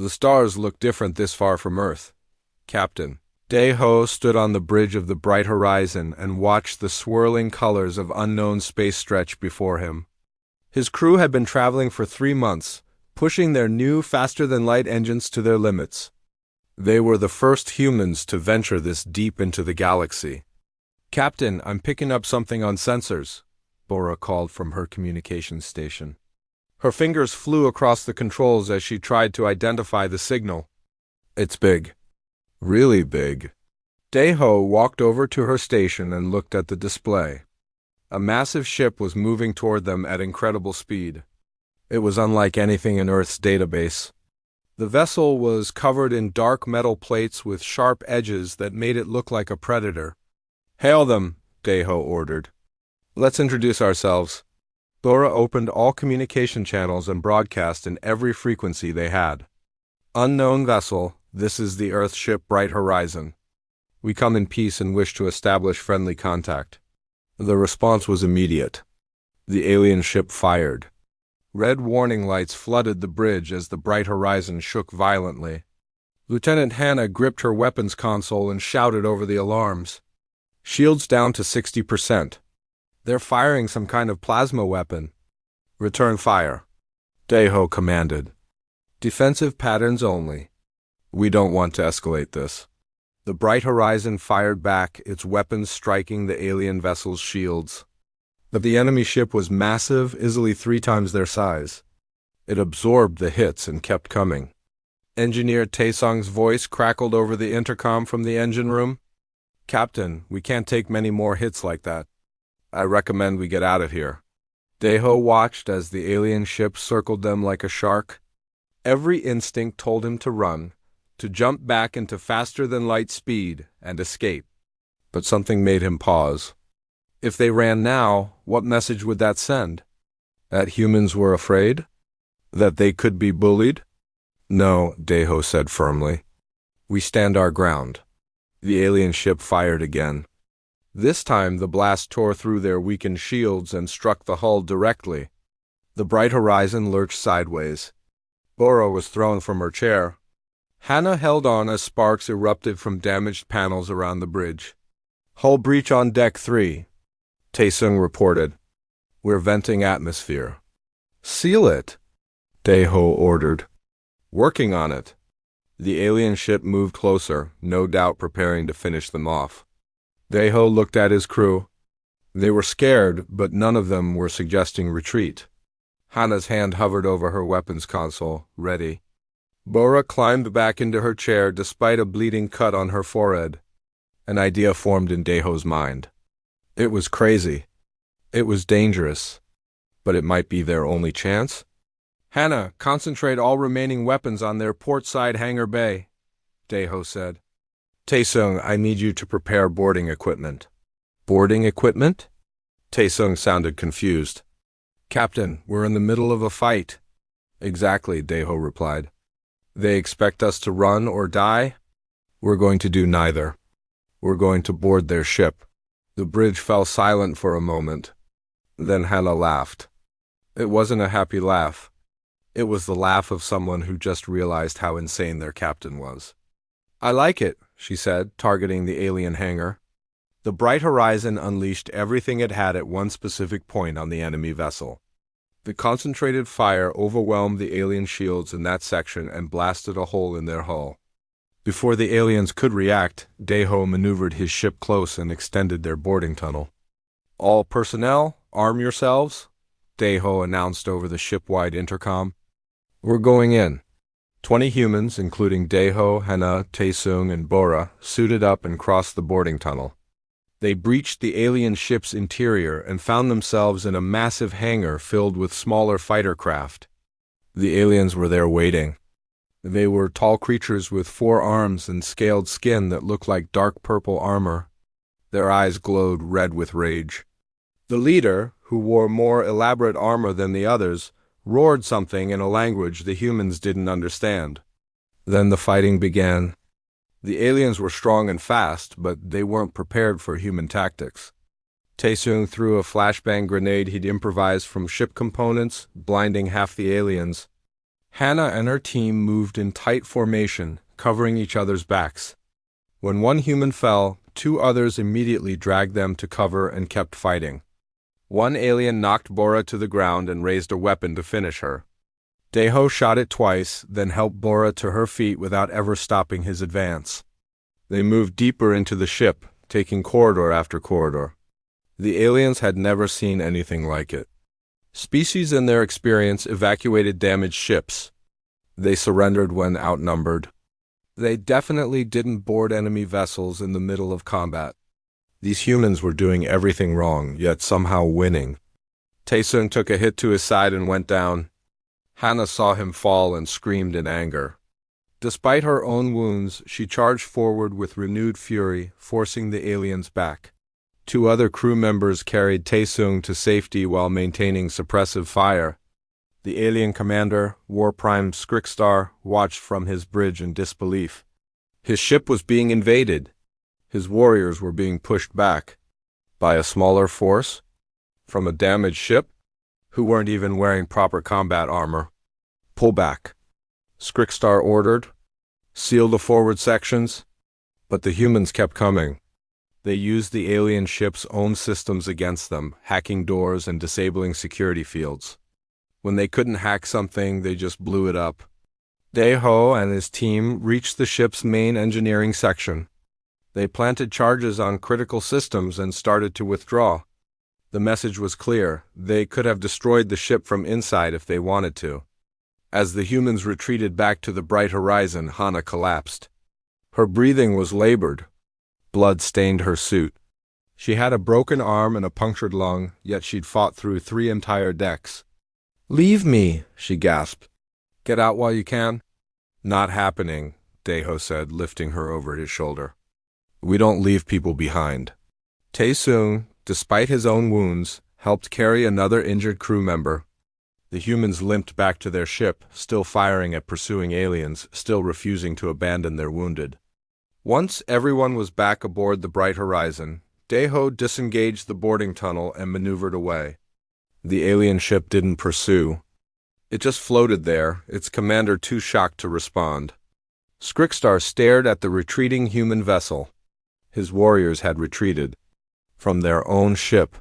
The stars look different this far from Earth. Captain Daeho stood on the bridge of the bright horizon and watched the swirling colors of unknown space stretch before him. His crew had been traveling for 3 months, pushing their new faster-than-light engines to their limits. They were the first humans to venture this deep into the galaxy. "Captain, I'm picking up something on sensors," Bora called from her communications station. Her fingers flew across the controls as she tried to identify the signal. "It's big. Really big." Daeho walked over to her station and looked at the display. A massive ship was moving toward them at incredible speed. It was unlike anything in Earth's database. The vessel was covered in dark metal plates with sharp edges that made it look like a predator. "Hail them," Daeho ordered. "Let's introduce ourselves." Bora opened all communication channels and broadcast in every frequency they had. "Unknown vessel, this is the Earth ship Bright Horizon. We come in peace and wish to establish friendly contact." The response was immediate. The alien ship fired. Red warning lights flooded the bridge as the Bright Horizon shook violently. Lieutenant Hannah gripped her weapons console and shouted over the alarms. "Shields down to 60%. They're firing some kind of plasma weapon." "Return fire," Daeho commanded. "Defensive patterns only. We don't want to escalate this." The Bright Horizon fired back, its weapons striking the alien vessel's shields. But the enemy ship was massive, easily 3 times their size. It absorbed the hits and kept coming. Engineer Taesung's voice crackled over the intercom from the engine room. "Captain, we can't take many more hits like that. I recommend we get out of here." Daeho watched as the alien ship circled them like a shark. Every instinct told him to run, to jump back into faster-than-light speed and escape. But something made him pause. If they ran now, what message would that send? That humans were afraid? That they could be bullied? "No," Daeho said firmly. "We stand our ground." The alien ship fired again. This time the blast tore through their weakened shields and struck the hull directly. The Bright Horizon lurched sideways. Bora was thrown from her chair. Hannah held on as sparks erupted from damaged panels around the bridge. "Hull breach on deck 3, Taesung reported. "We're venting atmosphere." "Seal it," Daeho ordered. "Working on it." The alien ship moved closer, no doubt preparing to finish them off. Daeho looked at his crew. They were scared, but none of them were suggesting retreat. Hannah's hand hovered over her weapons console, ready. Bora climbed back into her chair despite a bleeding cut on her forehead. An idea formed in Daeho's mind. It was crazy. It was dangerous. But it might be their only chance. "Hannah, concentrate all remaining weapons on their port side hangar bay," Daeho said. "Taesung, I need you to prepare boarding equipment." "Boarding equipment?" Taesung sounded confused. "Captain, we're in the middle of a fight." "Exactly," Daeho replied. "They expect us to run or die? We're going to do neither. We're going to board their ship." The bridge fell silent for a moment. Then Hannah laughed. It wasn't a happy laugh. It was the laugh of someone who just realized how insane their captain was. "I like it," she said, targeting the alien hangar. The Bright Horizon unleashed everything it had at one specific point on the enemy vessel. The concentrated fire overwhelmed the alien shields in that section and blasted a hole in their hull. Before the aliens could react, Daeho maneuvered his ship close and extended their boarding tunnel. "All personnel, arm yourselves," Daeho announced over the ship-wide intercom. "We're going in." 20 humans, including Daeho, Hannah, Taesung, and Bora, suited up and crossed the boarding tunnel. They breached the alien ship's interior and found themselves in a massive hangar filled with smaller fighter craft. The aliens were there waiting. They were tall creatures with 4 arms and scaled skin that looked like dark purple armor. Their eyes glowed red with rage. The leader, who wore more elaborate armor than the others, roared something in a language the humans didn't understand. Then the fighting began. The aliens were strong and fast, but they weren't prepared for human tactics. Taesung threw a flashbang grenade he'd improvised from ship components, blinding half the aliens. Hannah and her team moved in tight formation, covering each other's backs. When one human fell, two others immediately dragged them to cover and kept fighting. One alien knocked Bora to the ground and raised a weapon to finish her. Deho shot it twice, then helped Bora to her feet without ever stopping his advance. They moved deeper into the ship, taking corridor after corridor. The aliens had never seen anything like it. Species in their experience evacuated damaged ships. They surrendered when outnumbered. They definitely didn't board enemy vessels in the middle of combat. These humans were doing everything wrong, yet somehow winning. Taesung took a hit to his side and went down. Hannah saw him fall and screamed in anger. Despite her own wounds, she charged forward with renewed fury, forcing the aliens back. Two other crew members carried Taesung to safety while maintaining suppressive fire. The alien commander, War Prime Skrikstar, watched from his bridge in disbelief. His ship was being invaded. His warriors were being pushed back. By a smaller force? From a damaged ship? Who weren't even wearing proper combat armor. Pull back, Skrikstar ordered. Seal the forward sections. But the humans kept coming. They used the alien ship's own systems against them, hacking doors and disabling security fields. When they couldn't hack something, they just blew it up. Deho and his team reached the ship's main engineering section. They planted charges on critical systems and started to withdraw. The message was clear. They could have destroyed the ship from inside if they wanted to. As the humans retreated back to the bright horizon, Hannah collapsed. Her breathing was labored. Blood stained her suit. She had a broken arm and a punctured lung, yet she'd fought through 3 entire decks. "Leave me," she gasped. "Get out while you can." "Not happening," Deho said, lifting her over his shoulder. "We don't leave people behind." Taesung, despite his own wounds, helped carry another injured crew member. The humans limped back to their ship, still firing at pursuing aliens, still refusing to abandon their wounded. Once everyone was back aboard the bright horizon, Deho disengaged the boarding tunnel and maneuvered away. The alien ship didn't pursue. It just floated there, its commander too shocked to respond. Skrikstar stared at the retreating human vessel. His warriors had retreated. From their own ship.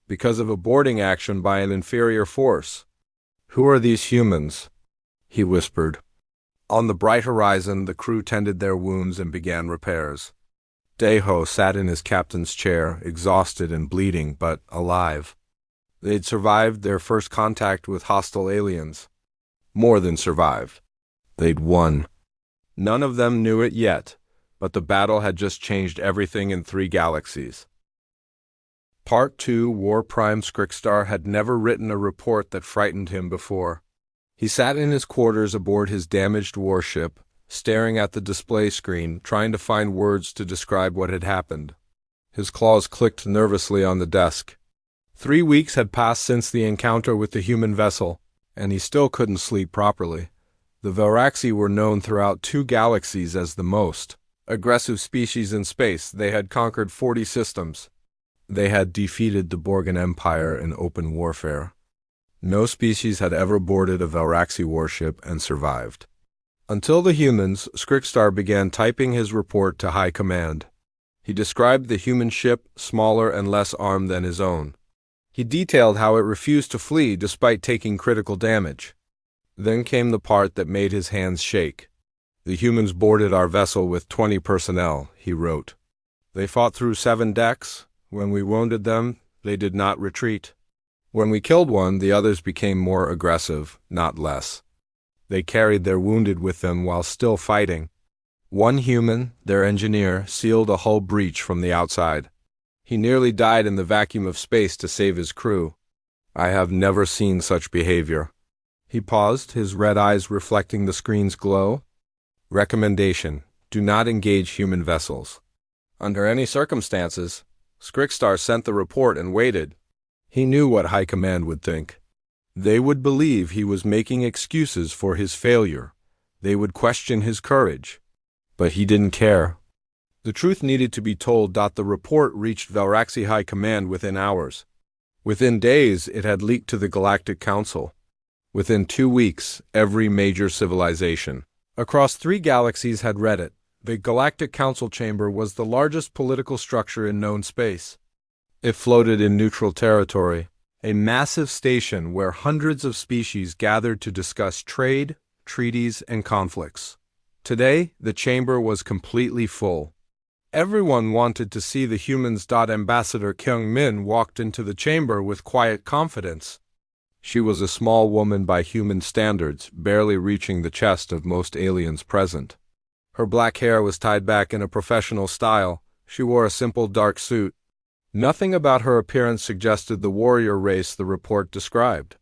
Because of a boarding action by an inferior force. "Who are these humans?" he whispered. On the bright horizon, the crew tended their wounds and began repairs. Deho sat in his captain's chair, exhausted and bleeding, but alive. They'd survived their first contact with hostile aliens. More than survived. They'd won. None of them knew it yet, but the battle had just changed everything in 3 galaxies. Part 2. War Prime Skrikstar had never written a report that frightened him before. He sat in his quarters aboard his damaged warship, staring at the display screen, trying to find words to describe what had happened. His claws clicked nervously on the desk. 3 weeks had passed since the encounter with the human vessel, and he still couldn't sleep properly. The Velraxi were known throughout 2 galaxies as the most aggressive species in space. They had conquered 40 systems. They had defeated the Borgan Empire in open warfare. No species had ever boarded a Velraxi warship and survived. Until the humans, Skrikstar began typing his report to High Command. He described the human ship, smaller and less armed than his own. He detailed how it refused to flee despite taking critical damage. Then came the part that made his hands shake. "The humans boarded our vessel with 20 personnel," he wrote. "They fought through 7 decks. When we wounded them, they did not retreat. When we killed one, the others became more aggressive, not less. They carried their wounded with them while still fighting. One human, their engineer, sealed a hull breach from the outside. He nearly died in the vacuum of space to save his crew. I have never seen such behavior." He paused, his red eyes reflecting the screen's glow. "Recommendation: do not engage human vessels." Under any circumstances, Skrikstar sent the report and waited. He knew what High Command would think. They would believe he was making excuses for his failure. They would question his courage. But he didn't care. The truth needed to be told. The report reached Velraxi High Command within hours. Within days, it had leaked to the Galactic Council. Within 2 weeks, every major civilization across 3 galaxies had read it. The Galactic Council Chamber was the largest political structure in known space. It floated in neutral territory, a massive station where hundreds of species gathered to discuss trade, treaties, and conflicts. Today, the chamber was completely full. Everyone wanted to see the humans. Ambassador Kyung Min walked into the chamber with quiet confidence. She was a small woman by human standards, barely reaching the chest of most aliens present. Her black hair was tied back in a professional style. She wore a simple dark suit. Nothing about her appearance suggested the warrior race the report described.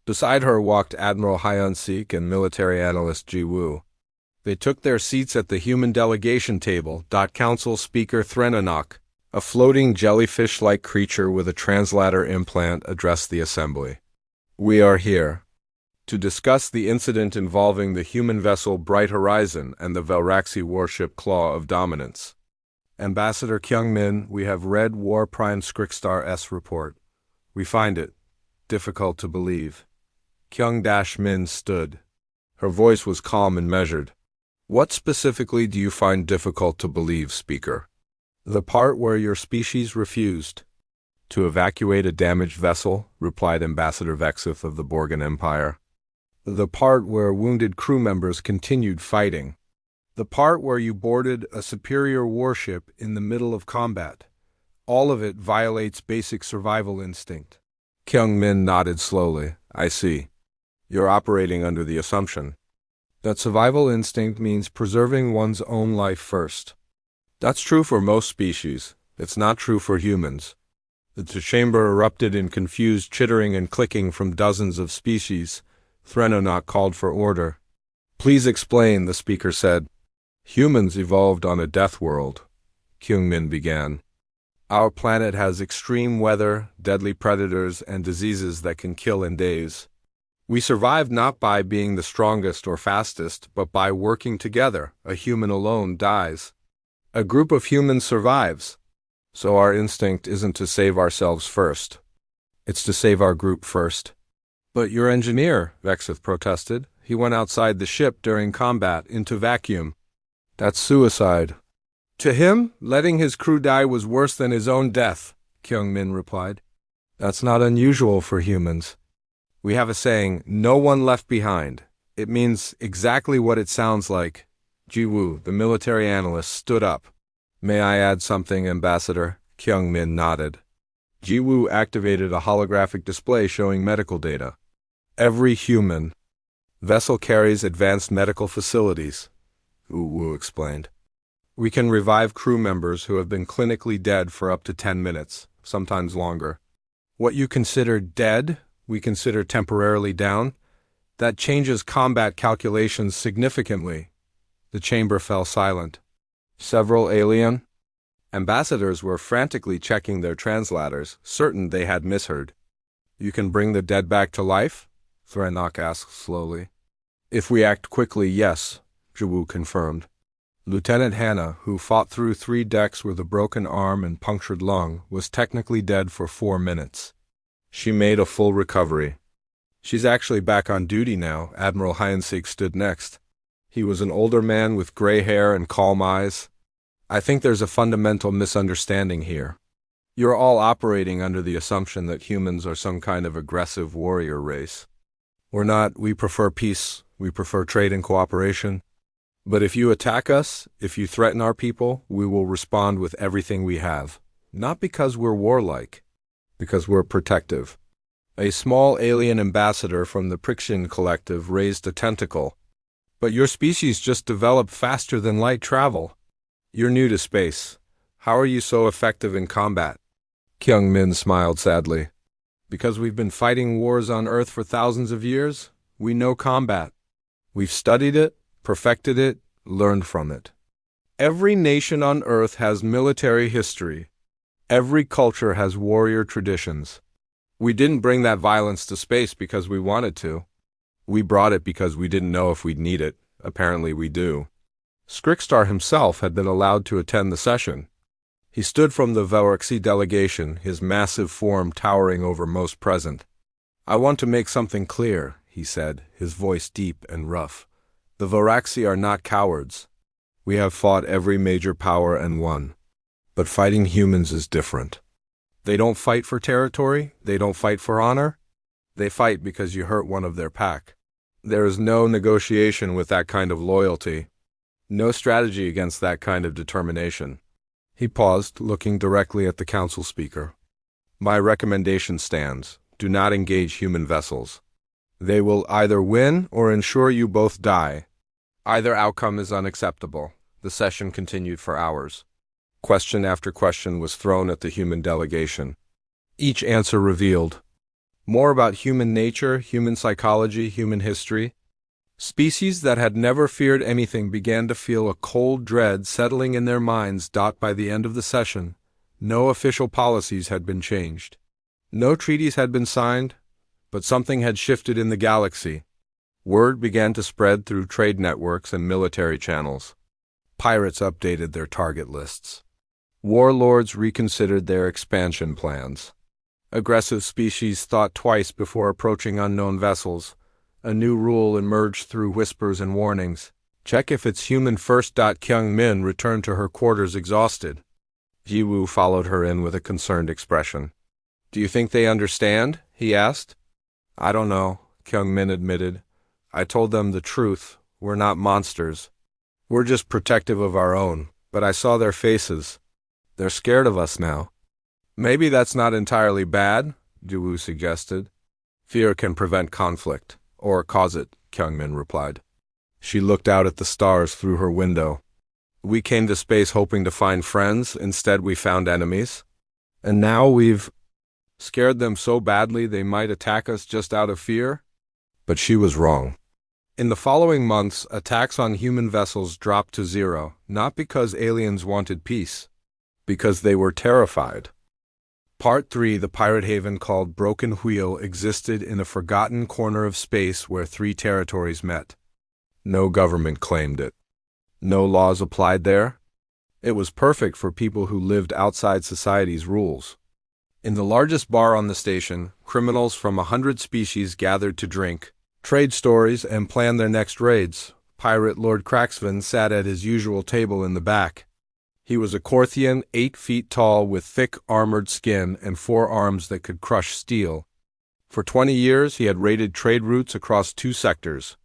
Beside her walked Admiral Hyun-sik and military analyst Ji-woo. They took their seats at the human delegation table. Council Speaker Threnanok, a floating jellyfish-like creature with a translator implant, addressed the assembly. We are here to discuss the incident involving the human vessel Bright Horizon and the Velraxi warship Claw of Dominance. Ambassador Kyung Min, we have read War Prime Skrikstar's report. We find it difficult to believe. Kyung-min stood. Her voice was calm and measured. What specifically do you find difficult to believe, Speaker? The part where your species refused to evacuate a damaged vessel, replied Ambassador Vexith of the Borgan Empire. The part where wounded crew members continued fighting. The part where you boarded a superior warship in the middle of combat. All of it violates basic survival instinct. Kyung Min nodded slowly. I see. You're operating under the assumption that survival instinct means preserving one's own life first. That's true for most species. It's not true for humans. The chamber erupted in confused chittering and clicking from dozens of species. Threnanok called for order. Please explain, the speaker said. Humans evolved on a death world, Kyung Min began. Our planet has extreme weather, deadly predators, and diseases that can kill in days. We survive not by being the strongest or fastest, but by working together. A human alone dies. A group of humans survives. So our instinct isn't to save ourselves first. It's to save our group first. But your engineer, Vexith protested. He went outside the ship during combat, into vacuum. That's suicide. To him, letting his crew die was worse than his own death, Kyung Min replied. That's not unusual for humans. We have a saying, no one left behind. It means exactly what it sounds like. Ji-woo, the military analyst, stood up. May I add something, Ambassador? Kyung Min nodded. Ji-woo activated a holographic display showing medical data. Every human vessel carries advanced medical facilities, Wu explained. We can revive crew members who have been clinically dead for up to 10 minutes, sometimes longer. What you consider dead, we consider temporarily down. That changes combat calculations significantly. The chamber fell silent. Several alien ambassadors were frantically checking their translators, certain they had misheard. You can bring the dead back to life? Threnanok asked slowly. If we act quickly, yes, Ji-woo confirmed. Lieutenant Hannah, who fought through 3 decks with a broken arm and punctured lung, was technically dead for 4 minutes. She made a full recovery. She's actually back on duty now. Admiral Hyun-sik stood next. He was an older man with gray hair and calm eyes. I think there's a fundamental misunderstanding here. You're all operating under the assumption that humans are some kind of aggressive warrior race. We're not. We prefer peace. We prefer trade and cooperation. But if you attack us, if you threaten our people, we will respond with everything we have. Not because we're warlike, because we're protective. A small alien ambassador from the Prixian Collective raised a tentacle. But your species just developed faster than light travel. You're new to space. How are you so effective in combat? Kyung Min smiled sadly. Because we've been fighting wars on Earth for thousands of years, we know combat. We've studied it, perfected it, learned from it. Every nation on Earth has military history. Every culture has warrior traditions. We didn't bring that violence to space because we wanted to. We brought it because we didn't know if we'd need it. Apparently we do. Skrikstar himself had been allowed to attend the session. He stood from the Velraxi delegation, his massive form towering over most present. I want to make something clear, he said, his voice deep and rough. "The Varaxi are not cowards. We have fought every major power and won. But fighting humans is different. They don't fight for territory, they don't fight for honor. They fight because you hurt one of their pack. There is no negotiation with that kind of loyalty, no strategy against that kind of determination." He paused, looking directly at the council speaker. "My recommendation stands. Do not engage human vessels. They will either win or ensure you both die. Either outcome is unacceptable." The session continued for hours. Question after question was thrown at the human delegation. Each answer revealed more about human nature, human psychology, human history. Species that had never feared anything began to feel a cold dread settling in their minds. By the end of the session, no official policies had been changed. No treaties had been signed, but something had shifted in the galaxy. Word began to spread through trade networks and military channels. Pirates updated their target lists. Warlords reconsidered their expansion plans. Aggressive species thought twice before approaching unknown vessels. A new rule emerged through whispers and warnings. "Check if it's human first." Kyung Min returned to her quarters exhausted. Ji Woo followed her in with a concerned expression. "Do you think they understand?" he asked. "I don't know," Kyung Min admitted. "I told them the truth. We're not monsters. We're just protective of our own. But I saw their faces. They're scared of us now." "Maybe that's not entirely bad," Ji Woo suggested. "Fear can prevent conflict, or cause it," Kyung-min replied. She looked out at the stars through her window. "We came to space hoping to find friends. Instead we found enemies. And now we've scared them so badly they might attack us just out of fear." But she was wrong. In the following months, attacks on human vessels dropped to zero, not because aliens wanted peace, because they were terrified. Part 3, the pirate haven called Broken Wheel, existed in a forgotten corner of space where 3 territories met. No government claimed it. No laws applied there. It was perfect for people who lived outside society's rules. In the largest bar on the station, criminals from 100 species gathered to drink, trade stories, and plan their next raids. Pirate Lord Craxvan sat at his usual table in the back. He was a Korthian, 8 feet tall, with thick, armored skin and 4 arms that could crush steel. For 20 years, he had raided trade routes across 2 sectors.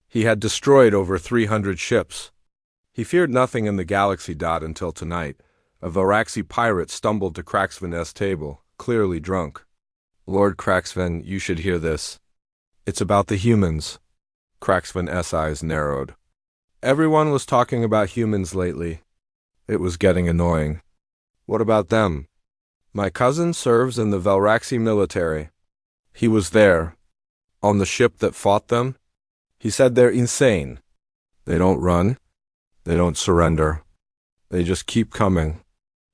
He had destroyed over 300 ships. He feared nothing in the galaxy. Until tonight, a Varaxi pirate stumbled to Craxvan's table, clearly drunk. "Lord Craxvan, you should hear this. It's about the humans." Craxvan's eyes narrowed. Everyone was talking about humans lately. It was getting annoying. "What about them?" "My cousin serves in the Varaxi military. He was there, on the ship that fought them. He said they're insane. They don't run. They don't surrender. They just keep coming."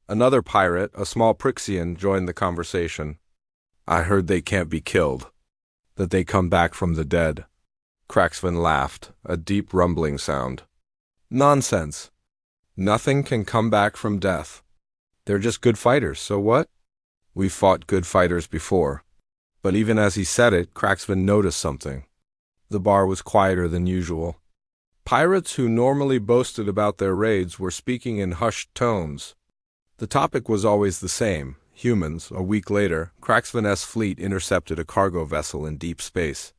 Another pirate, a small Prixian, joined the conversation. "I heard they can't be killed, that they come back from the dead." Craxvan laughed, a deep rumbling sound. "Nonsense. Nothing can come back from death. They're just good fighters, so what? We've fought good fighters before." But even as he said it, Craxvan noticed something. The bar was quieter than usual. Pirates who normally boasted about their raids were speaking in hushed tones. The topic was always the same: humans. A week later, Craxvan's fleet intercepted a cargo vessel in deep space.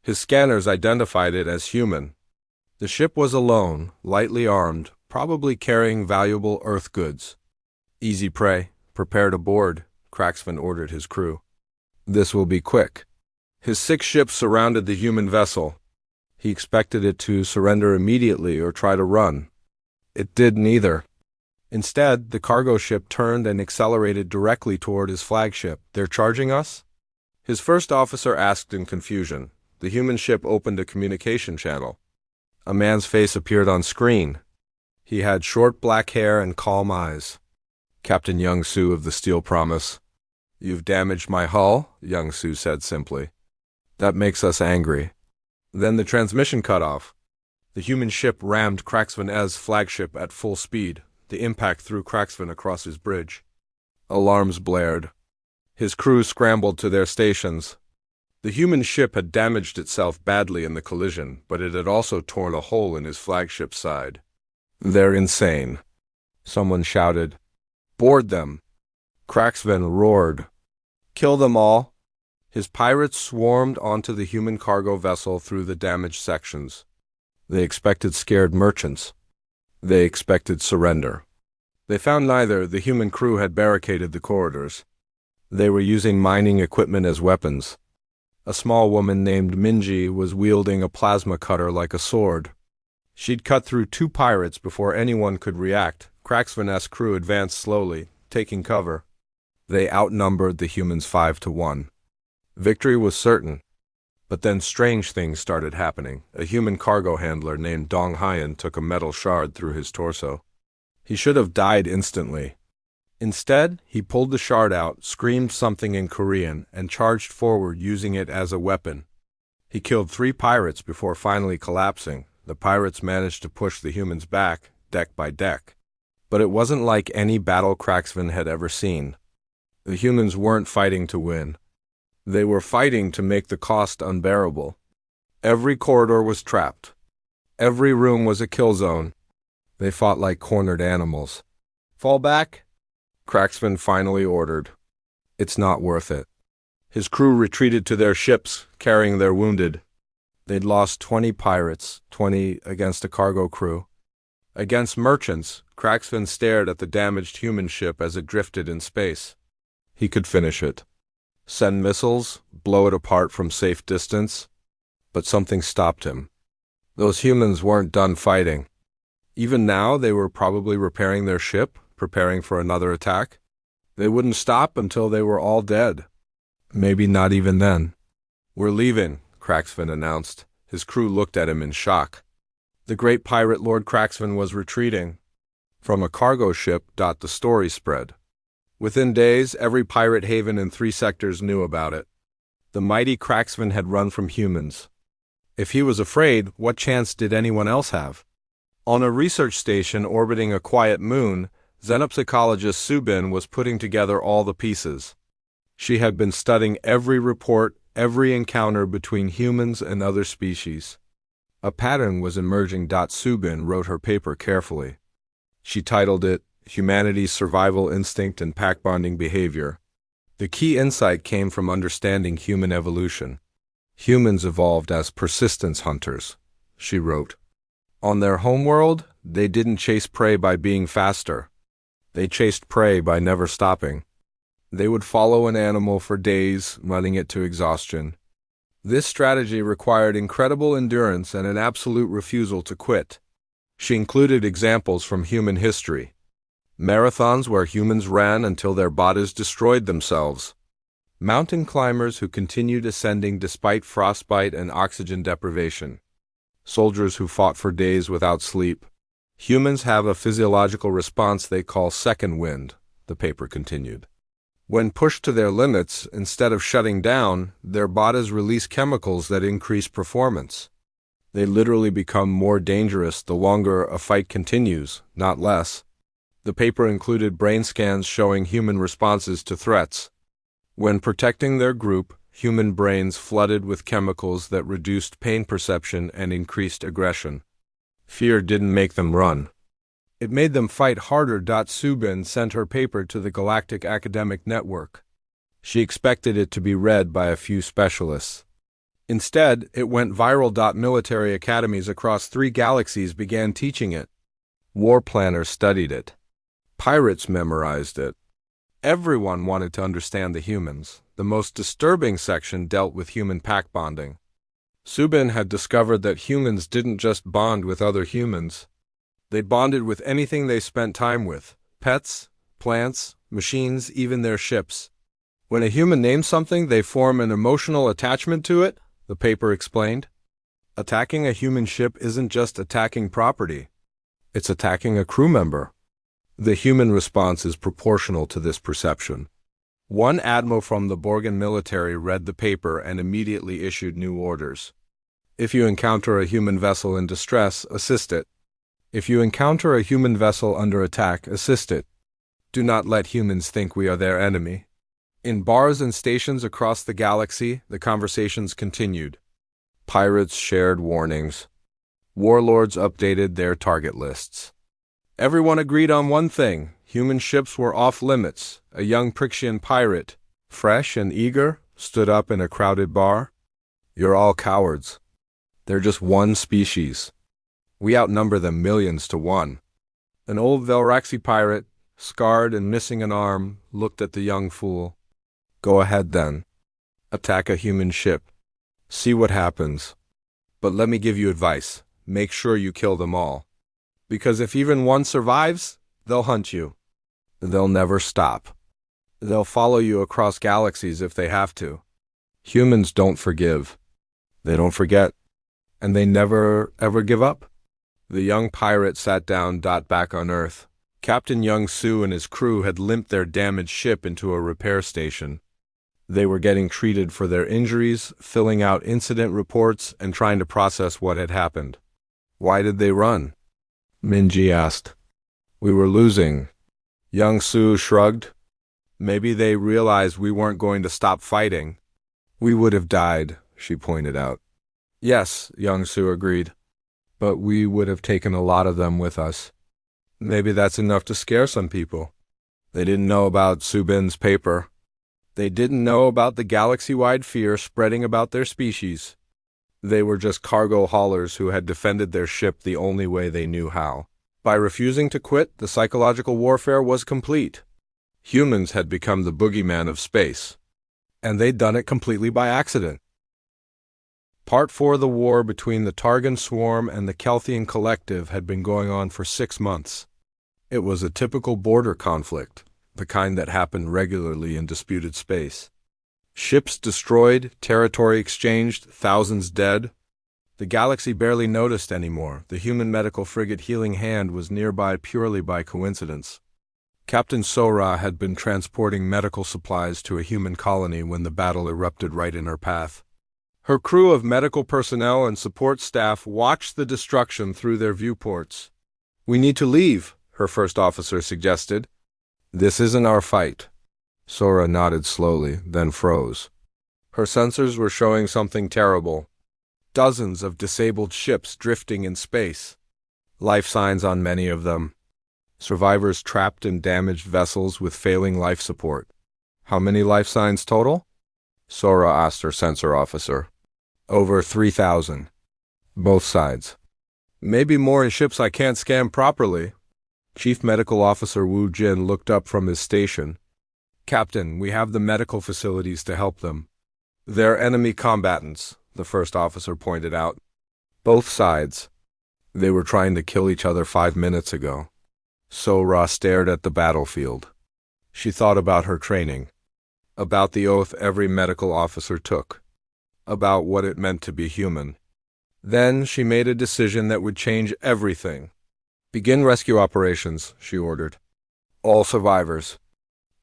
His scanners identified it as human. The ship was alone, lightly armed, probably carrying valuable Earth goods. "Easy prey. Prepare to board," Craxvan ordered his crew. "This will be quick." His 6 ships surrounded the human vessel. He expected it to surrender immediately or try to run. It did neither. Instead, the cargo ship turned and accelerated directly toward his flagship. "They're charging us?" His first officer asked in confusion. The human ship opened a communication channel. A man's face appeared on screen. He had short black hair and calm eyes. "Captain Young-Soo of the Steel Promise." "You've damaged my hull," Young-Soo said simply. "That makes us angry." Then the transmission cut off. The human ship rammed Craxvan's flagship at full speed. The impact threw Craxvan across his bridge. Alarms blared. His crew scrambled to their stations. The human ship had damaged itself badly in the collision, but it had also torn a hole in his flagship's side. "They're insane," someone shouted. "Board them!" Cracksven roared. "Kill them all!" His pirates swarmed onto the human cargo vessel through the damaged sections. They expected scared merchants. They expected surrender. They found neither. The human crew had barricaded the corridors. They were using mining equipment as weapons. A small woman named Minji was wielding a plasma cutter like a sword. She'd cut through 2 pirates before anyone could react. Cracksven's crew advanced slowly, taking cover. They outnumbered the humans 5-1. Victory was certain. But then strange things started happening. A human cargo handler named Dong Hyan took a metal shard through his torso. He should have died instantly. Instead, he pulled the shard out, screamed something in Korean, and charged forward using it as a weapon. He killed 3 pirates before finally collapsing. The pirates managed to push the humans back, deck by deck. But it wasn't like any battle Cracksven had ever seen. The humans weren't fighting to win. They were fighting to make the cost unbearable. Every corridor was trapped. Every room was a kill zone. They fought like cornered animals. "Fall back," Cracksven finally ordered. "It's not worth it." His crew retreated to their ships, carrying their wounded. They'd lost 20 pirates, 20 against a cargo crew. Against merchants, Cracksven stared at the damaged human ship as it drifted in space. He could finish it. Send missiles, blow it apart from safe distance. But something stopped him. Those humans weren't done fighting. Even now, they were probably repairing their ship, preparing for another attack. They wouldn't stop until they were all dead. Maybe not even then. "We're leaving," Cracksven announced. His crew looked at him in shock. The great pirate Lord Cracksven was retreating. From a cargo ship, the story spread. Within days, every pirate haven in 3 sectors knew about it. The mighty Cracksven had run from humans. If he was afraid, what chance did anyone else have? On a research station orbiting a quiet moon, xenopsychologist Subin was putting together all the pieces. She had been studying every report, every encounter between humans and other species. A pattern was emerging. Subin wrote her paper carefully. She titled it, "Humanity's Survival Instinct and Pack-Bonding Behavior." The key insight came from understanding human evolution. Humans evolved as persistence hunters, she wrote. On their homeworld, they didn't chase prey by being faster. They chased prey by never stopping. They would follow an animal for days, running it to exhaustion. This strategy required incredible endurance and an absolute refusal to quit. She included examples from human history. Marathons where humans ran until their bodies destroyed themselves. Mountain climbers who continued ascending despite frostbite and oxygen deprivation. Soldiers who fought for days without sleep. Humans have a physiological response they call second wind, the paper continued. When pushed to their limits, instead of shutting down, their bodies release chemicals that increase performance. They literally become more dangerous the longer a fight continues, not less. The paper included brain scans showing human responses to threats. When protecting their group, human brains flooded with chemicals that reduced pain perception and increased aggression. Fear didn't make them run. It made them fight harder. Subin sent her paper to the Galactic Academic Network. She expected it to be read by a few specialists. Instead, it went viral. Military academies across 3 galaxies began teaching it. War planners studied it. Pirates memorized it. Everyone wanted to understand the humans. The most disturbing section dealt with human pack bonding. Subin had discovered that humans didn't just bond with other humans. They bonded with anything they spent time with: pets, plants, machines, even their ships. When a human names something, they form an emotional attachment to it, the paper explained. Attacking a human ship isn't just attacking property. It's attacking a crew member. The human response is proportional to this perception. One admiral from the Borgen military read the paper and immediately issued new orders. If you encounter a human vessel in distress, assist it. If you encounter a human vessel under attack, assist it. Do not let humans think we are their enemy. In bars and stations across the galaxy, the conversations continued. Pirates shared warnings. Warlords updated their target lists. Everyone agreed on one thing: human ships were off limits. A young Prixian pirate, fresh and eager, stood up in a crowded bar. "You're all cowards. They're just one species. We outnumber them millions to one." An old Velraxi pirate, scarred and missing an arm, looked at the young fool. "Go ahead then. Attack a human ship. See what happens. But let me give you advice. Make sure you kill them all. Because if even one survives, they'll hunt you. They'll never stop. They'll follow you across galaxies if they have to. Humans don't forgive. They don't forget. And they never, ever give up." The young pirate sat down back on Earth. Captain Young Su and his crew had limped their damaged ship into a repair station. They were getting treated for their injuries, filling out incident reports, and trying to process what had happened. "Why did they run?" Minji asked. "We were losing." Young Su shrugged. "Maybe they realized we weren't going to stop fighting." "We would have died," she pointed out. "Yes," Young Su agreed. "But we would have taken a lot of them with us." Maybe that's enough to scare some people. They didn't know about Subin's paper. They didn't know about the galaxy-wide fear spreading about their species. They were just cargo haulers who had defended their ship the only way they knew how. By refusing to quit, the psychological warfare was complete. Humans had become the boogeyman of space. And they'd done it completely by accident. Part 4 of the war between the Targan Swarm and the Kelthian Collective had been going on for 6 months. It was a typical border conflict, the kind that happened regularly in disputed space. Ships destroyed, territory exchanged, thousands dead. The galaxy barely noticed anymore. The human medical frigate Healing Hand was nearby purely by coincidence. Captain Sora had been transporting medical supplies to a human colony when the battle erupted right in her path. Her crew of medical personnel and support staff watched the destruction through their viewports. "We need to leave," her first officer suggested. "This isn't our fight." Sora nodded slowly, then froze. Her sensors were showing something terrible. Dozens of disabled ships drifting in space. Life signs on many of them. Survivors trapped in damaged vessels with failing life support. "How many life signs total?" Sora asked her sensor officer. "Over 3,000. Both sides. Maybe more in ships I can't scan properly." Chief Medical Officer Wu Jin looked up from his station. "Captain, we have the medical facilities to help them." "They're enemy combatants," the first officer pointed out. "Both sides. They were trying to kill each other 5 minutes ago." Sora stared at the battlefield. She thought about her training, about the oath every medical officer took, about what it meant to be human. Then she made a decision that would change everything. "Begin rescue operations," she ordered. "All survivors.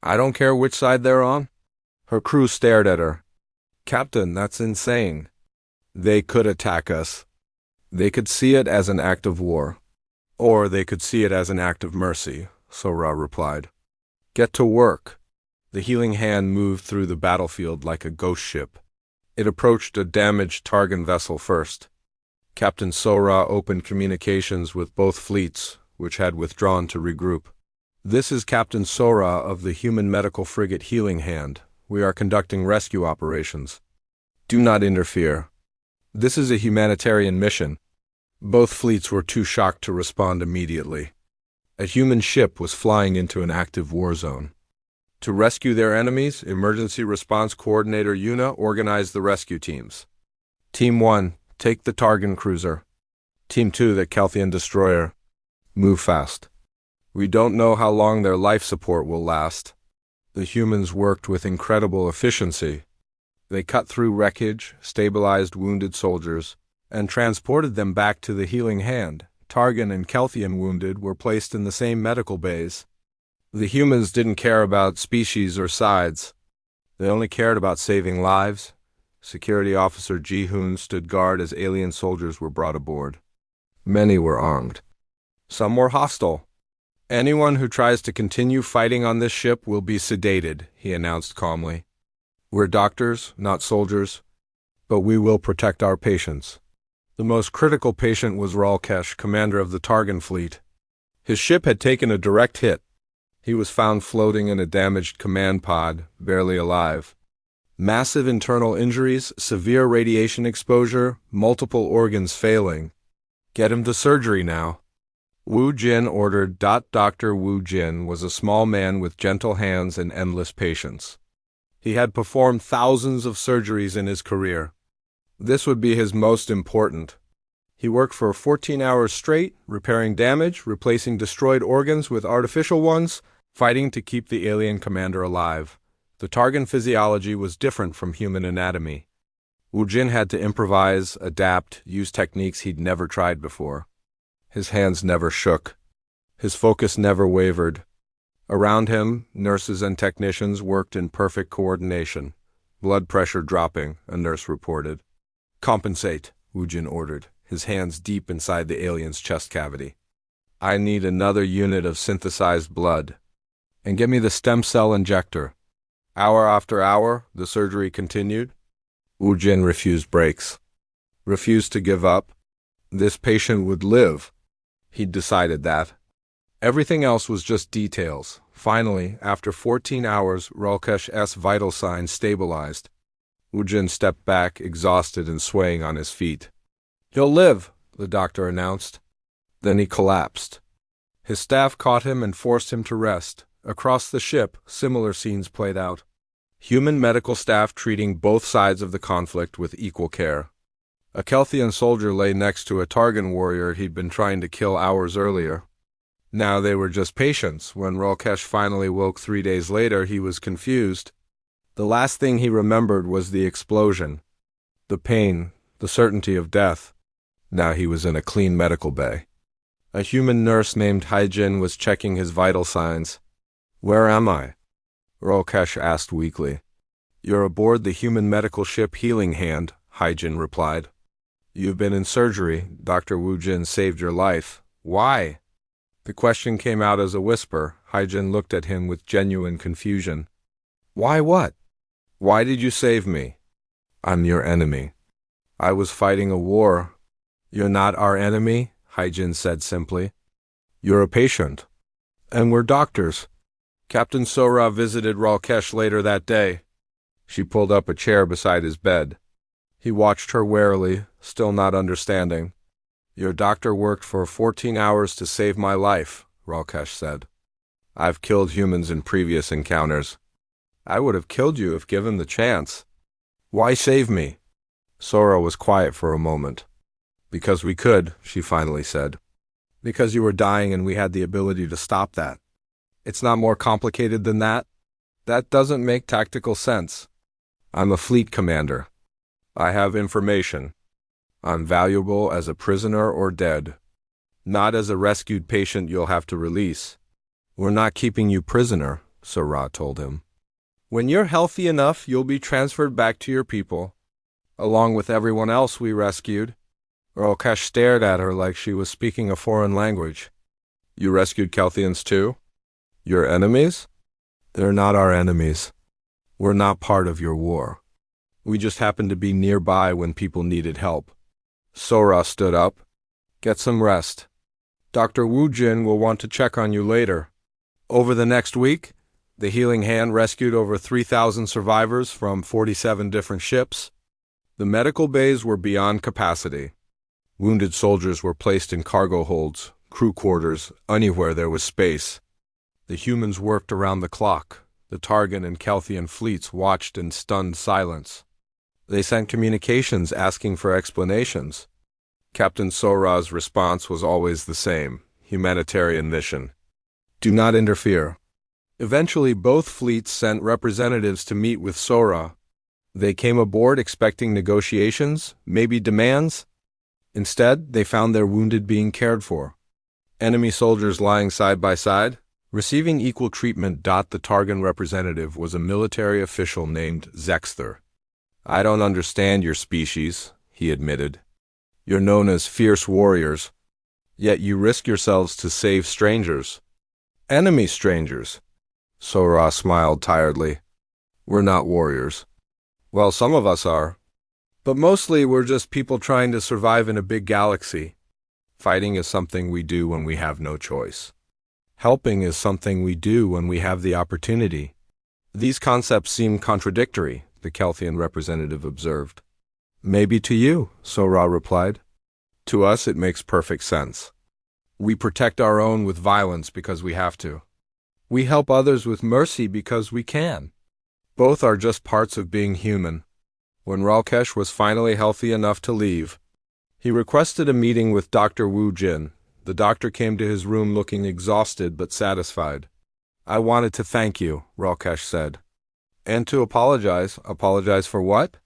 I don't care which side they're on." Her crew stared at her. "Captain, that's insane." "They could attack us. They could see it as an act of war. Or they could see it as an act of mercy," Sora replied. "Get to work." The Healing Hand moved through the battlefield like a ghost ship. It approached a damaged Targan vessel first. Captain Sora opened communications with both fleets, which had withdrawn to regroup. "This is Captain Sora of the human medical frigate Healing Hand. We are conducting rescue operations. Do not interfere. This is a humanitarian mission." Both fleets were too shocked to respond immediately. A human ship was flying into an active war zone. To rescue their enemies, Emergency Response Coordinator Yuna organized the rescue teams. Team 1, take the Targan cruiser. Team 2, the Kelthian destroyer. Move fast. We don't know how long their life support will last. The humans worked with incredible efficiency. They cut through wreckage, stabilized wounded soldiers, and transported them back to the Healing Hand. Targan and Kelthian wounded were placed in the same medical bays. The humans didn't care about species or sides. They only cared about saving lives. Security Officer Ji-hoon stood guard as alien soldiers were brought aboard. Many were armed. Some were hostile. Anyone who tries to continue fighting on this ship will be sedated, he announced calmly. We're doctors, not soldiers, but we will protect our patients. The most critical patient was Ralkesh, commander of the Targan fleet. His ship had taken a direct hit. He was found floating in a damaged command pod, barely alive. Massive internal injuries, severe radiation exposure, multiple organs failing. Get him to surgery now. Wu Jin ordered. Dr. Wu Jin was a small man with gentle hands and endless patience. He had performed thousands of surgeries in his career. This would be his most important. He worked for 14 hours straight, repairing damage, replacing destroyed organs with artificial ones, fighting to keep the alien commander alive. The Targan physiology was different from human anatomy. Wu Jin had to improvise, adapt, use techniques he'd never tried before. His hands never shook. His focus never wavered. Around him, nurses and technicians worked in perfect coordination. Blood pressure dropping, a nurse reported. Compensate, Wu Jin ordered, his hands deep inside the alien's chest cavity. I need another unit of synthesized blood. And get me the stem cell injector. Hour after hour, the surgery continued. Wu Jin refused breaks. Refused to give up. This patient would live. He'd decided that. Everything else was just details. Finally, after 14 hours, Ralkesh's vital signs stabilized. Wu Jin stepped back, exhausted and swaying on his feet. He'll live, the doctor announced. Then he collapsed. His staff caught him and forced him to rest. Across the ship, similar scenes played out. Human medical staff treating both sides of the conflict with equal care. A Kelthian soldier lay next to a Targan warrior he'd been trying to kill hours earlier. Now they were just patients. When Ralkesh finally woke 3 days later, he was confused. The last thing he remembered was the explosion. The pain, the certainty of death. Now he was in a clean medical bay. A human nurse named Haijin was checking his vital signs. Where am I? Ralkesh asked weakly. You're aboard the human medical ship Healing Hand, Haijin replied. You've been in surgery. Dr. Wu Jin saved your life. Why? The question came out as a whisper. Haijin looked at him with genuine confusion. Why what? Why did you save me? I'm your enemy. I was fighting a war. You're not our enemy, Haijin said simply. You're a patient. And we're doctors. Captain Sora visited Ralkesh later that day. She pulled up a chair beside his bed. He watched her warily, still not understanding. Your doctor worked for 14 hours to save my life, Ralkesh said. I've killed humans in previous encounters. I would have killed you if given the chance. Why save me? Sora was quiet for a moment. Because we could, she finally said. Because you were dying and we had the ability to stop that. It's not more complicated than that. That doesn't make tactical sense. I'm a fleet commander. I have information. I'm valuable as a prisoner or dead. Not as a rescued patient you'll have to release. We're not keeping you prisoner, Sora told him. When you're healthy enough, you'll be transferred back to your people, along with everyone else we rescued. Ralkesh stared at her like she was speaking a foreign language. You rescued Kelthians too? Your enemies? They're not our enemies. We're not part of your war. We just happened to be nearby when people needed help. Sora stood up. Get some rest. Dr. Wu Jin will want to check on you later. Over the next week, the Healing Hand rescued over 3,000 survivors from 47 different ships. The medical bays were beyond capacity. Wounded soldiers were placed in cargo holds, crew quarters, anywhere there was space. The humans worked around the clock. The Targan and Kelthian fleets watched in stunned silence. They sent communications asking for explanations. Captain Sora's response was always the same: humanitarian mission. Do not interfere. Eventually, both fleets sent representatives to meet with Sora. They came aboard expecting negotiations, maybe demands. Instead, they found their wounded being cared for. Enemy soldiers lying side by side, receiving equal treatment. The Targan representative was a military official named Zexther. I don't understand your species, he admitted. You're known as fierce warriors, yet you risk yourselves to save strangers. Enemy strangers. Sora smiled tiredly. We're not warriors. Well, some of us are. But mostly we're just people trying to survive in a big galaxy. Fighting is something we do when we have no choice. Helping is something we do when we have the opportunity. These concepts seem contradictory, the Kelthian representative observed. Maybe to you, Sora replied. To us it makes perfect sense. We protect our own with violence because we have to. We help others with mercy because we can. Both are just parts of being human. When Ralkesh was finally healthy enough to leave, he requested a meeting with Dr. Wu Jin. The doctor came to his room looking exhausted but satisfied. I wanted to thank you, Ralkesh said. And to apologize. Apologize for what?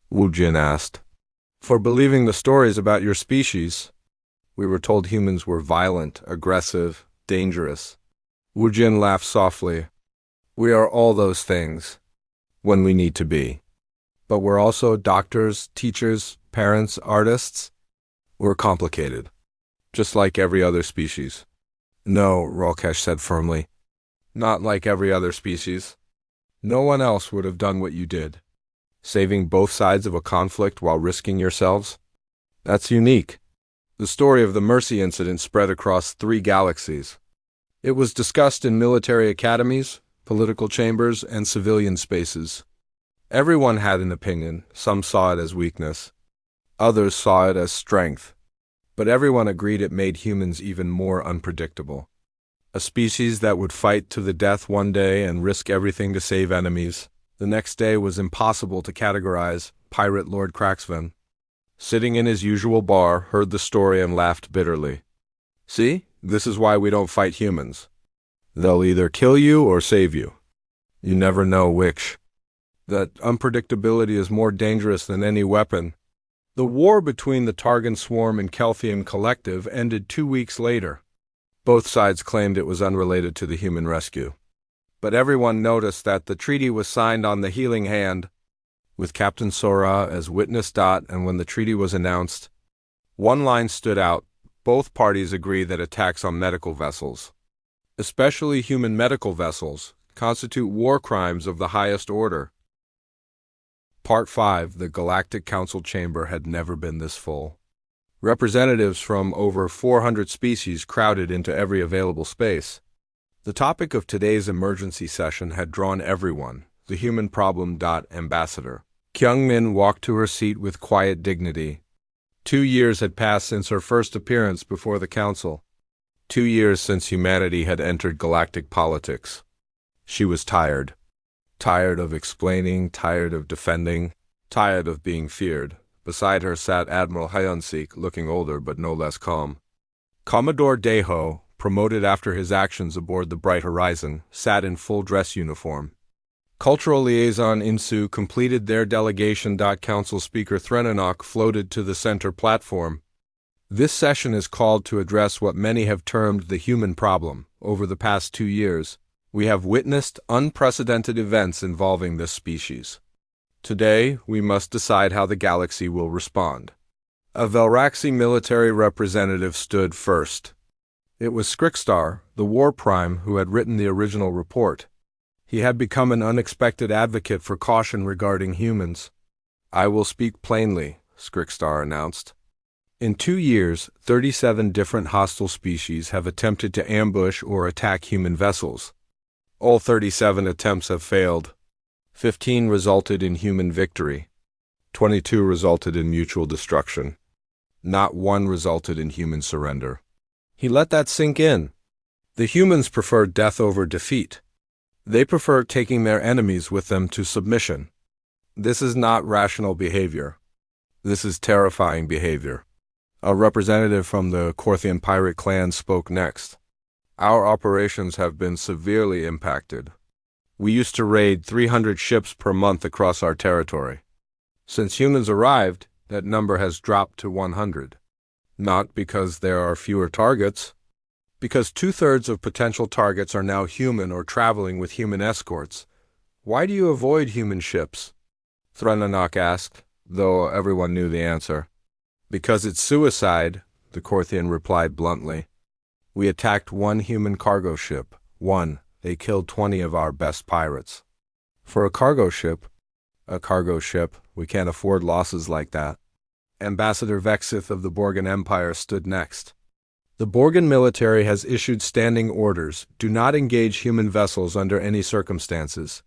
Wu Jin asked. For believing the stories about your species. We were told humans were violent, aggressive, dangerous. Wu Jin laughed softly. We are all those things, when we need to be. But we're also doctors, teachers, parents, artists. We're complicated, just like every other species. No, Ralkesh said firmly. Not like every other species. No one else would have done what you did. Saving both sides of a conflict while risking yourselves? That's unique. The story of the Mercy incident spread across 3 galaxies. It was discussed in military academies, political chambers, and civilian spaces. Everyone had an opinion. Some saw it as weakness. Others saw it as strength. But everyone agreed it made humans even more unpredictable. A species that would fight to the death one day and risk everything to save enemies. The next day was impossible to categorize. Pirate Lord Cracksven, sitting in his usual bar, heard the story and laughed bitterly. See, this is why we don't fight humans. They'll either kill you or save you. You never know which. That unpredictability is more dangerous than any weapon. The war between the Targan Swarm and Kelthian Collective ended 2 weeks later. Both sides claimed it was unrelated to the human rescue. But everyone noticed that the treaty was signed on the healing hand, with Captain Sora as witness. And when the treaty was announced, one line stood out. Both parties agree that attacks on medical vessels, especially human medical vessels, constitute war crimes of the highest order. Part 5. The Galactic Council Chamber had never been this full. Representatives from over 400 species crowded into every available space. The topic of today's emergency session had drawn everyone, the human problem. Ambassador Kyungmin walked to her seat with quiet dignity. 2 years had passed since her first appearance before the Council. 2 years since humanity had entered galactic politics. She was tired. Tired of explaining, tired of defending, tired of being feared. Beside her sat Admiral Hyunsik, looking older but no less calm. Commodore Daeho, promoted after his actions aboard the Bright Horizon, sat in full dress uniform. Cultural Liaison Insu completed their delegation. Council Speaker Threnanok floated to the center platform. This session is called to address what many have termed the human problem. Over the past 2 years, we have witnessed unprecedented events involving this species. Today, we must decide how the galaxy will respond. A Velraxi military representative stood first. It was Skrikstar, the war prime, who had written the original report. He had become an unexpected advocate for caution regarding humans. I will speak plainly, Skrikstar announced. In 2 years, 37 different hostile species have attempted to ambush or attack human vessels. All 37 attempts have failed. 15 resulted in human victory. 22 resulted in mutual destruction. Not one resulted in human surrender. He let that sink in. The humans prefer death over defeat. They prefer taking their enemies with them to submission. This is not rational behavior. This is terrifying behavior. A representative from the Korthian pirate clan spoke next. Our operations have been severely impacted. We used to raid 300 ships per month across our territory. Since humans arrived, that number has dropped to 100. Not because there are fewer targets, because 2/3 of potential targets are now human or traveling with human escorts. Why do you avoid human ships? Threnanok asked, though everyone knew the answer. Because it's suicide, the Korthian replied bluntly. We attacked one human cargo ship, 1. They killed 20 of our best pirates. For a cargo ship, we can't afford losses like that. Ambassador Vexith of the Borgan Empire stood next. The Borgan military has issued standing orders: do not engage human vessels under any circumstances.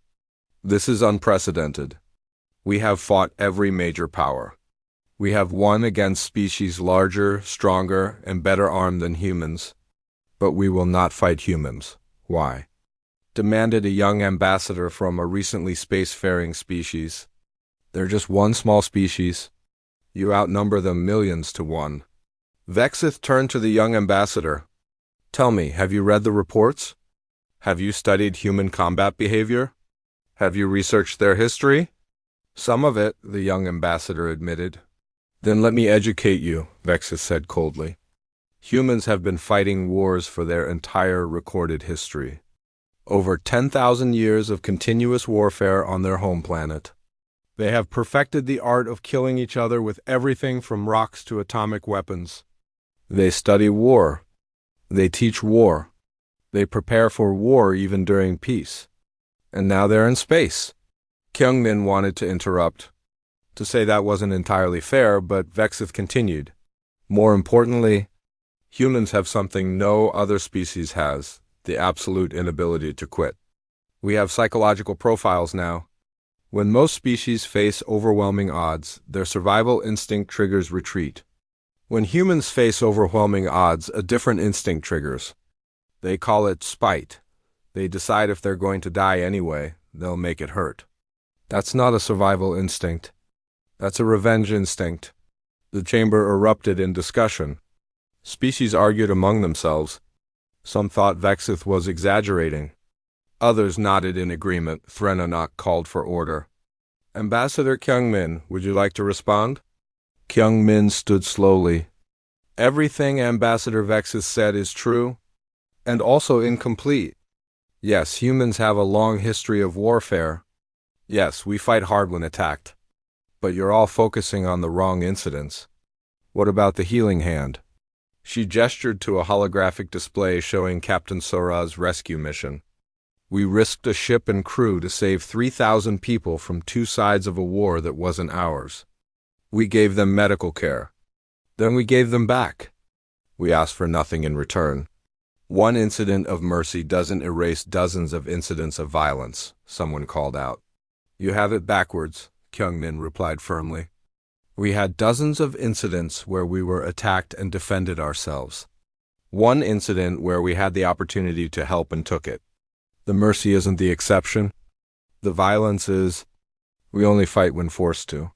This is unprecedented. We have fought every major power. We have won against species larger, stronger, and better armed than humans. But we will not fight humans. Why? Demanded a young ambassador from a recently spacefaring species. They're just one small species. You outnumber them millions to one. Vexith turned to the young ambassador. Tell me, have you read the reports? Have you studied human combat behavior? Have you researched their history? Some of it, the young ambassador admitted. Then let me educate you, Vexith said coldly. Humans have been fighting wars for their entire recorded history. Over 10,000 years of continuous warfare on their home planet. They have perfected the art of killing each other with everything from rocks to atomic weapons. They study war. They teach war. They prepare for war even during peace. And now they're in space. Kyungmin wanted to interrupt, to say that wasn't entirely fair, but Vexith continued. More importantly, humans have something no other species has, the absolute inability to quit. We have psychological profiles now. When most species face overwhelming odds, their survival instinct triggers retreat. When humans face overwhelming odds, a different instinct triggers. They call it spite. They decide if they're going to die anyway, they'll make it hurt. That's not a survival instinct. That's a revenge instinct. The chamber erupted in discussion. Species argued among themselves. Some thought Vexith was exaggerating. Others nodded in agreement. Threnonok called for order. Ambassador Kyungmin, would you like to respond? Kyungmin stood slowly. Everything Ambassador Vexith said is true, and also incomplete. Yes, humans have a long history of warfare. Yes, we fight hard when attacked. But you're all focusing on the wrong incidents. What about the healing hand? She gestured to a holographic display showing Captain Sora's rescue mission. We risked a ship and crew to save 3,000 people from two sides of a war that wasn't ours. We gave them medical care. Then we gave them back. We asked for nothing in return. One incident of mercy doesn't erase dozens of incidents of violence, someone called out. You have it backwards, Kyungmin replied firmly. We had dozens of incidents where we were attacked and defended ourselves. One incident where we had the opportunity to help and took it. The mercy isn't the exception. The violence is. We only fight when forced to.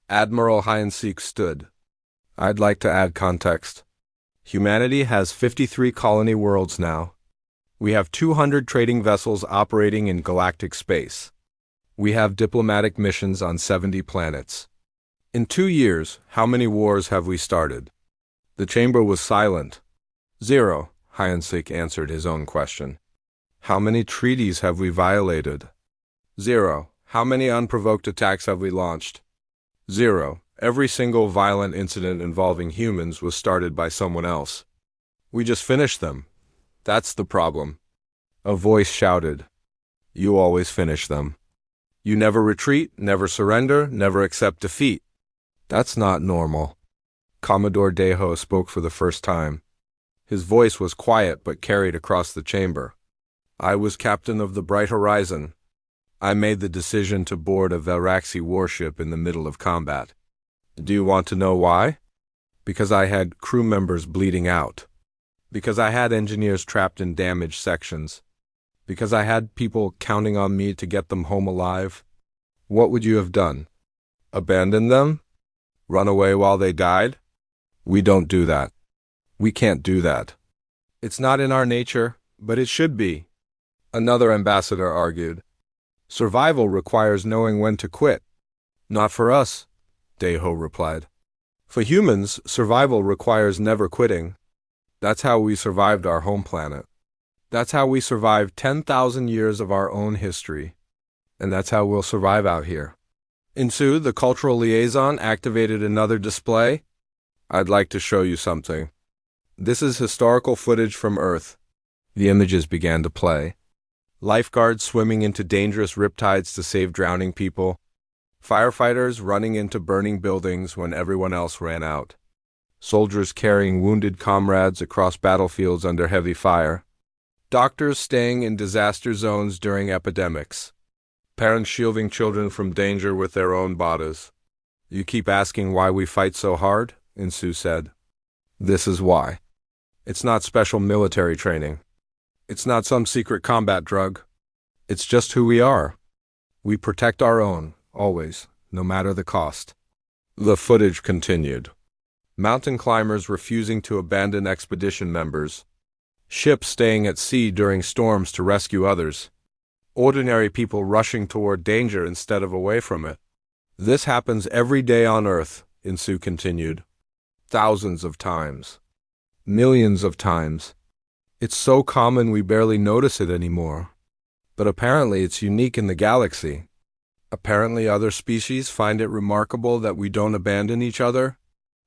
Admiral Hyansik stood. I'd like to add context. Humanity has 53 colony worlds now. We have 200 trading vessels operating in galactic space. We have diplomatic missions on 70 planets. In 2 years, how many wars have we started? The chamber was silent. 0, Hyansik answered his own question. How many treaties have we violated? 0. How many unprovoked attacks have we launched? 0. Every single violent incident involving humans was started by someone else. We just finished them. That's the problem. A voice shouted. You always finish them. You never retreat, never surrender, never accept defeat. That's not normal. Commodore Deho spoke for the first time. His voice was quiet but carried across the chamber. I was captain of the Bright Horizon. I made the decision to board a Galaxy warship in the middle of combat. Do you want to know why? Because I had crew members bleeding out. Because I had engineers trapped in damaged sections. Because I had people counting on me to get them home alive. What would you have done? Abandon them? Run away while they died? We don't do that. We can't do that. It's not in our nature, but it should be. Another ambassador argued. Survival requires knowing when to quit. Not for us, Deho replied. For humans, survival requires never quitting. That's how we survived our home planet. That's how we survived 10,000 years of our own history. And that's how we'll survive out here. Insu, the cultural liaison, activated another display. I'd like to show you something. This is historical footage from Earth. The images began to play. Lifeguards swimming into dangerous riptides to save drowning people. Firefighters running into burning buildings when everyone else ran out. Soldiers carrying wounded comrades across battlefields under heavy fire. Doctors staying in disaster zones during epidemics. Parents shielding children from danger with their own bodies. You keep asking why we fight so hard, Insu said. This is why. It's not special military training. It's not some secret combat drug. It's just who we are. We protect our own, always, no matter the cost. The footage continued. Mountain climbers refusing to abandon expedition members. Ships staying at sea during storms to rescue others. Ordinary people rushing toward danger instead of away from it. This happens every day on Earth, Insu continued. Thousands of times. Millions of times. It's so common we barely notice it anymore. But apparently it's unique in the galaxy. Apparently other species find it remarkable that we don't abandon each other.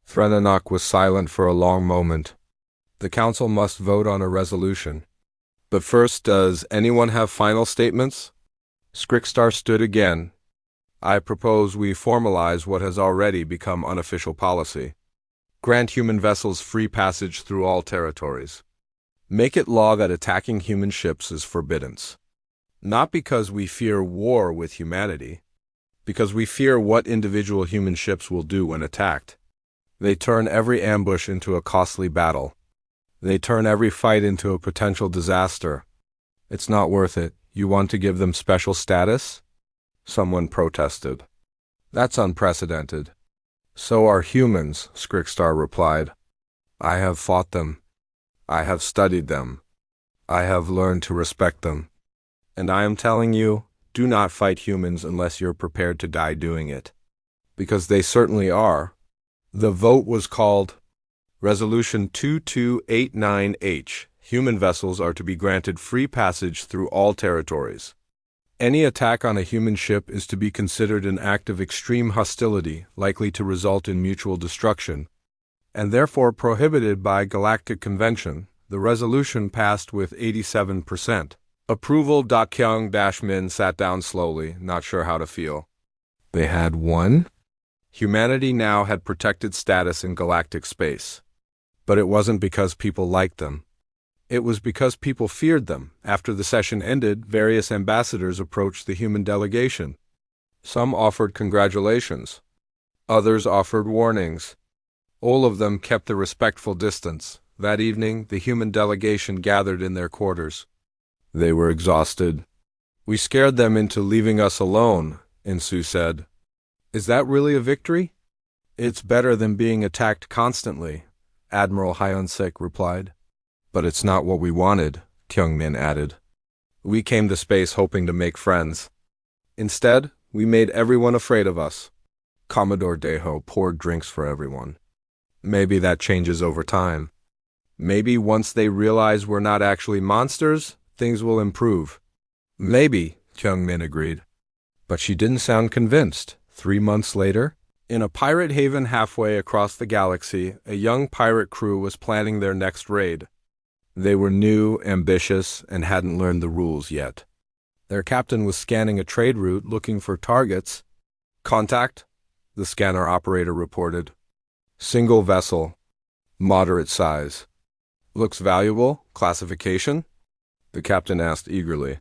Threnanok was silent for a long moment. The council must vote on a resolution. But first, does anyone have final statements? Skrikstar stood again. I propose we formalize what has already become unofficial policy. Grant human vessels free passage through all territories. Make it law that attacking human ships is forbidden. Not because we fear war with humanity, because we fear what individual human ships will do when attacked. They turn every ambush into a costly battle. They turn every fight into a potential disaster. It's not worth it. You want to give them special status? Someone protested. That's unprecedented. So are humans, Skrikstar replied. I have fought them. I have studied them. I have learned to respect them. And I am telling you, do not fight humans unless you're prepared to die doing it. Because they certainly are. The vote was called Resolution 2289H. Human vessels are to be granted free passage through all territories. Any attack on a human ship is to be considered an act of extreme hostility, likely to result in mutual destruction, and therefore prohibited by Galactic Convention. The resolution passed with 87% approval. Kyung-min sat down slowly, not sure how to feel. They had won? Humanity now had protected status in galactic space. But it wasn't because people liked them. It was because people feared them. After the session ended, various ambassadors approached the human delegation. Some offered congratulations. Others offered warnings. All of them kept a respectful distance. That evening, the human delegation gathered in their quarters. They were exhausted. We scared them into leaving us alone, Insu said. Is that really a victory? It's better than being attacked constantly, Admiral Hyunsek replied. But it's not what we wanted, Kyung-min added. We came to space hoping to make friends. Instead, we made everyone afraid of us. Commodore Deho poured drinks for everyone. Maybe that changes over time. Maybe once they realize we're not actually monsters, things will improve. Maybe, Kyung-min agreed. But she didn't sound convinced. 3 months later, in a pirate haven halfway across the galaxy, a young pirate crew was planning their next raid. They were new, ambitious, and hadn't learned the rules yet. Their captain was scanning a trade route looking for targets. Contact, the scanner operator reported. Single vessel, moderate size. Looks valuable. Classification? The captain asked eagerly.